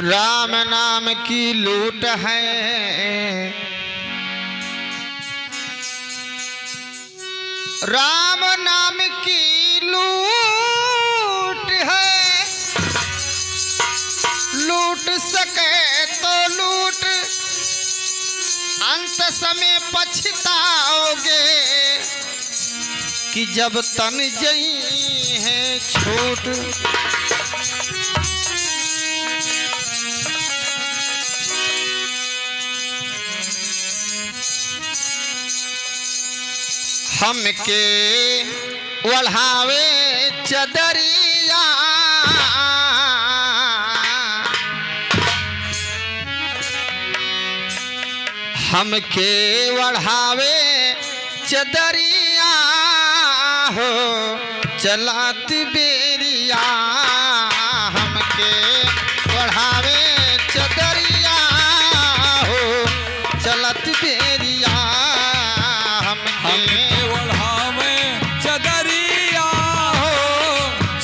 राम नाम की लूट है, राम नाम की लूट है। लूट सके तो लूट, अंत समय पछताओगे कि जब तन जई है छूट। हमके ओढ़ावे चदरिया, हमके ओढ़ावे चदरिया हो चलत बेरिया। हमके ओढ़ावे चदरिया हो चलत बेरिया। हमके ओढ़ावे चदरिया हो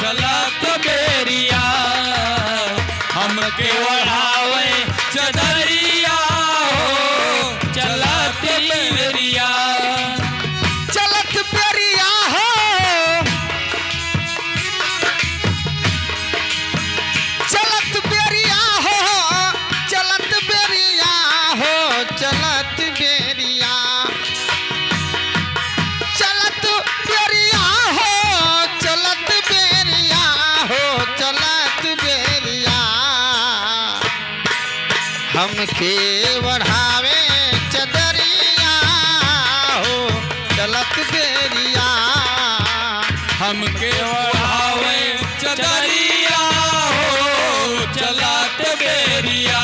चलत बेरिया। हमके ओढ़ावे चदरिया हो चलत बेरिया। चलत बेरिया हो चलत बेरिया हो चलत बेरिया हो चलत बेरिया। चलत बेरिया हो चलत बेरिया हो चलत बेरिया। हमके बढ़ावे चदरिया हो चलत बेरिया। हमके ओढ़ावे चदरिया हो चलत बेरिया।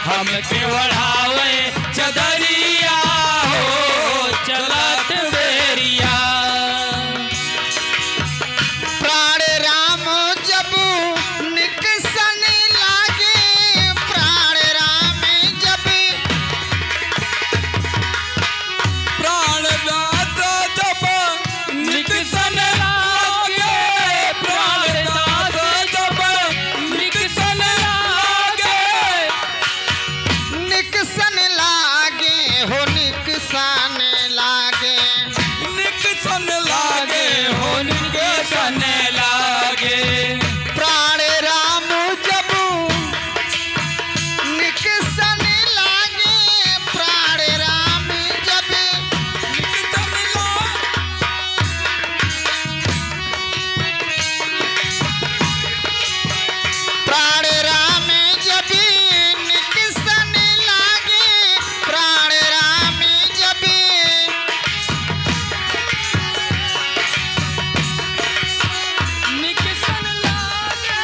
हमके ओढ़ावे चदरिया हो चलत बेरिया। प्राण राम जब निकसन लागे, प्राण राम जब प्राणनाथ जब निकसन लागे, प्राणनाथ जब निकसन लागे। निकसन लागे हो निकसन लागे। निकसन लागे हो निकसन लागे। प्राण राम जब निकसन लागे, प्राण राम जब निकसन प्राण राम जब निकसन लागे, प्राण राम जब निकसन लागे।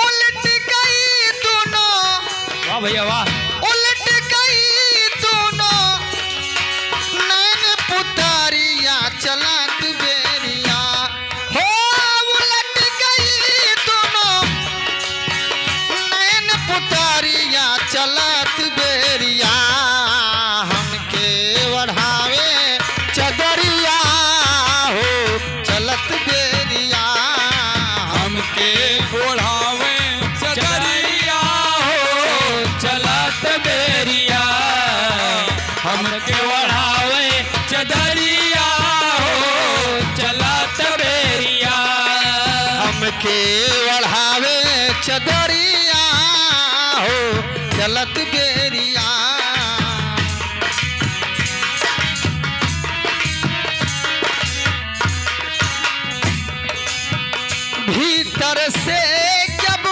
उलट गई दोनों, वाह भैया वाह। उलट गई दोनों नैन पुतारिया चलत बेरिया हो। उलट गई दोनों नैन पुतारिया चलत बेरिया। हमके बढ़ावे चदरिया हो चलत बेरिया। हमके ओढ़ावे चदरिया हो चलत बेरिया। हमके ओढ़ावे चदरिया हो चलत बेरिया। हमके बढ़ावे चदरिया हो चलत बेरिया। भीतर से जब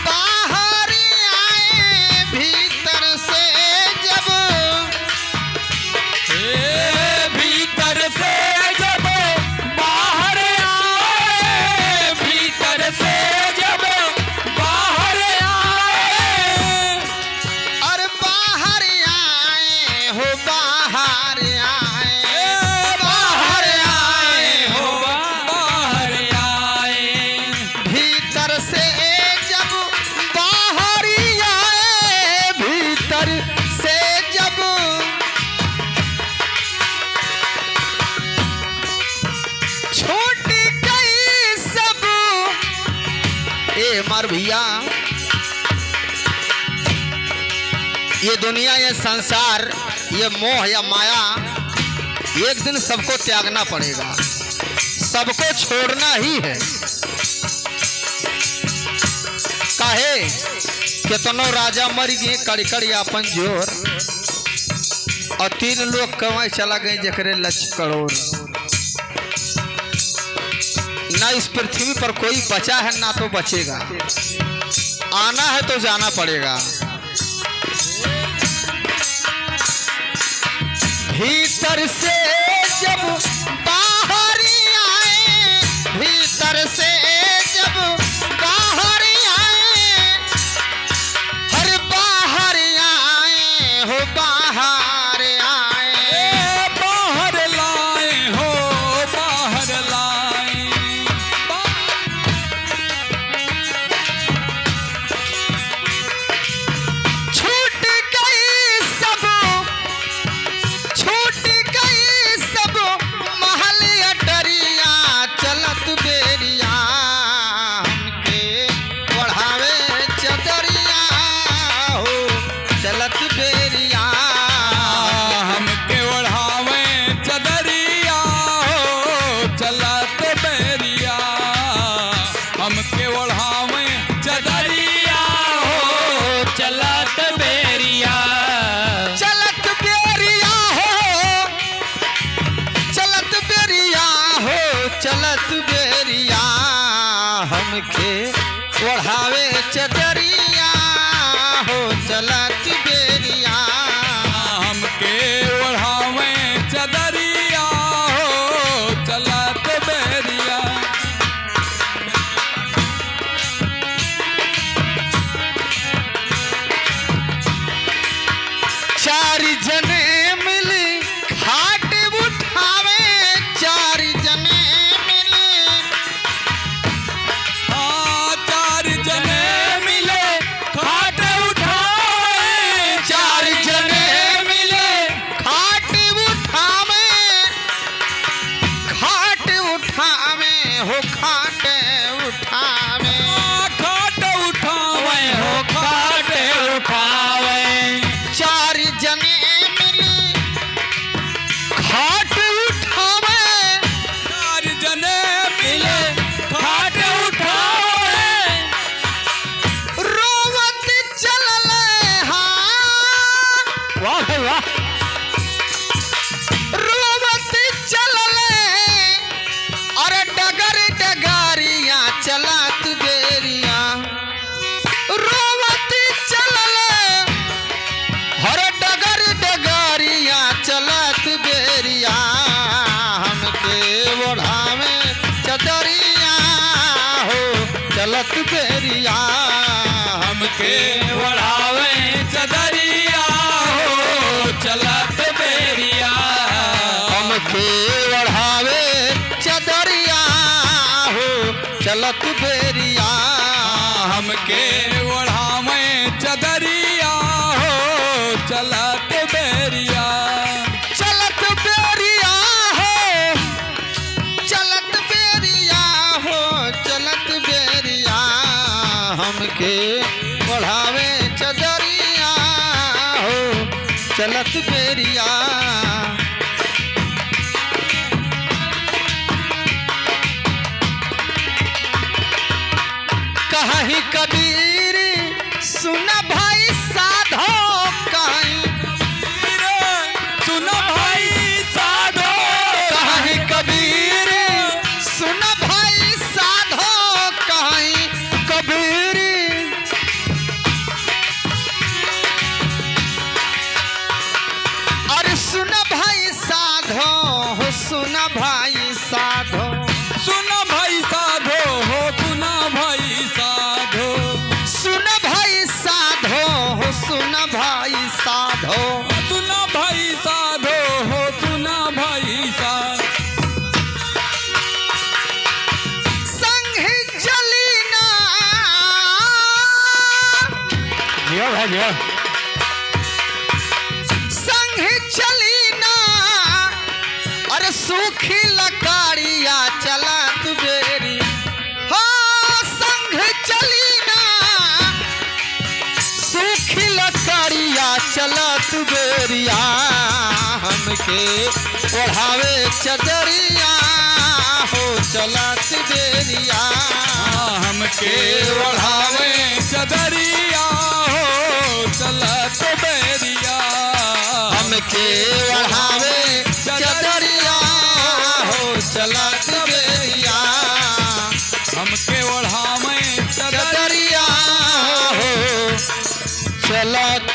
बाहर आए, भीतर से जब भीतर से जब बाहर आए, भीतर से जब बाहर आए। और बाहर आए हो बाहर आए, बाहर आए हो बाहर आए। हमार भैया ये दुनिया, ये संसार, ये मोह या माया एक दिन सबको त्यागना पड़ेगा, सबको छोड़ना ही है। काहे कितनो राजा मर गए कड़कड़ी अपन जोर, और 3 लोग कमाई चला गए जकरे लक्ष्य करोड़। ना इस पृथ्वी पर कोई बचा है ना तो बचेगा, आना है तो जाना पड़ेगा। भीतर से जब बाहर आए, भीतर से जब बाहर आए, हर बाहर आए हो बाहर आए, बाहर लाए हो बाहर लाए, छूट गई सब, छूट गई सब महल अटरिया, चलत बेरिया हमके बढ़ावे चदरिया हो, चलत बेरिया हमके ओढ़ावे चदरिया हो चलत बेरिया, हमके ओढ़ावे चदरिया हो चलत बेरिया, चलत बेरिया हो, चलत बेरिया हो, चलत बेरिया हमके ओढ़ावे चदरिया हो, चलत बेरिया हमके ओढ़ावे चदरिया हो चलत बेरिया। चार जने मिली खाट उठावे, चार जने मिली, चार जने मिले खाट उठावे, चार जने मिले खाट उठावे, खाट उठावे हो खाट उठावे, खाट उठावे हो खाट उठावे, चार जने मिली खाट उठावे, चार जने मिले खाट उठावे, रोवत चलले हाँ, वाह वाह, रोवत चलले, अरे डगर डगारिया चलत बेरिया, रोवत चलले, हर डगर डगारिया चलत बेरिया हमके ओढ़ावे चदरिया हो, चलत बेरिया हमके ओढ़ावे चदरिया हो चलत बेरिया, हमके ओढ़ावे चदरिया हो, चलत बेरिया हमके ओढ़ावे चदरिया हो चलत बेरिया, चलत बेरिया हो, चलत बेरिया हो, चलत बेरिया हमके ओढ़ावे चदरिया हो, चलत बेरिया। कहीं कबीर सुन भाई साधो, कहीं सुन भाई साधो, कहीं कबीर सुन भाई साधो, कहीं कबीर, अरे सुन भाई साधो हो, सुन भाई साधो, सुन भाई साधो हो सुन भाई साधो, सुन भाई साधो हो, सुन भाई साधो, सुन भाई साधो हो सुन भाई साधो, संग जलीना, जियो भाई जियो, संग चलीना, अरे सूखी लकाड़िया चलत बेरी हो, संग चली हमके ओढ़ावे चदरिया हो चलत बेरिया हमके ओढ़ावे चदरिया हो चलत बेरिया हमके ओढ़ावे चदरिया हो चलत बेरिया हमके ओढ़ावे चदरिया हो चलत